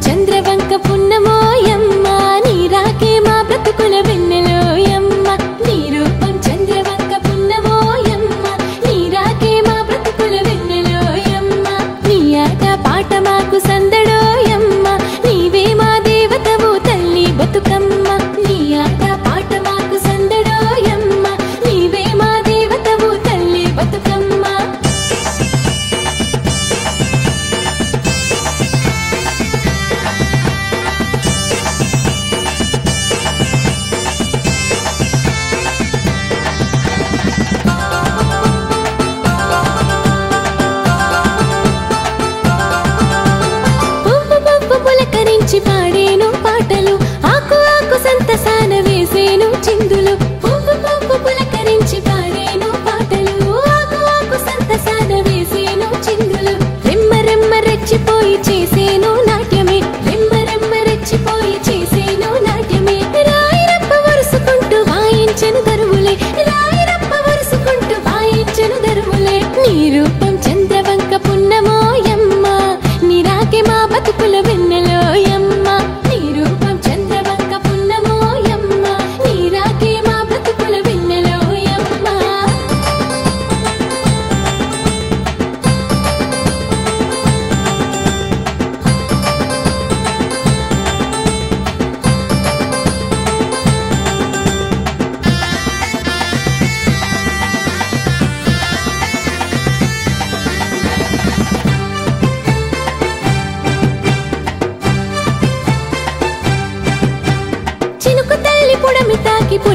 చంద్రవంక పున్నమోయమ్మ నీ రాకే మా బ్రతుకుల వెన్నెలోయమ్మ నీ రూపం చంద్రవంక పున్నమోయమ్మ నీ రాకే మా బ్రతుకుల వెన్నెలోయమ్మ నీ ఆట పాట మాకు సందడోయమ్మ నీవే మా దేవతవు తల్లి బతుకమ్మ నీ ఆట పాట మాకు సందడోయమ్మ నీవే మా దేవతవు తల్లి బతుకమ్మ పాడేను పాటలు ఆకు ఆకు సంతసాన వేసేను చిందులు పువ్వు పువ్వు పులకరించి పాడేను పాటలు ఆకు ఆకు సంతసాన వేసేను చిందులు రెమ్మ రెమ్మ రెచ్చిపోయి చేసేను నాట్యమే రెమ్మ రెమ్మ రెచ్చిపోయి చేసేను నాట్యమే రాయిరప్ప వరుసుకుంటూ వాయించెను దరువులే రాయిరప్ప వరుసుకుంటూ వాయించెను దరువులే నీ రూపం చంద్రవంక పున్నమోయమ్మ నీ రాకే మా బతుకుల వెన్నెలోయమ్మ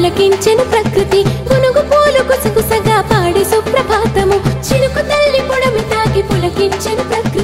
పులకించెను ప్రకృతి గునుగు పూలు గుసగుసగా పాడి సుప్రభాతము చినుకు తల్లి పొడమి తాకి పులకించెను ప్రకృతి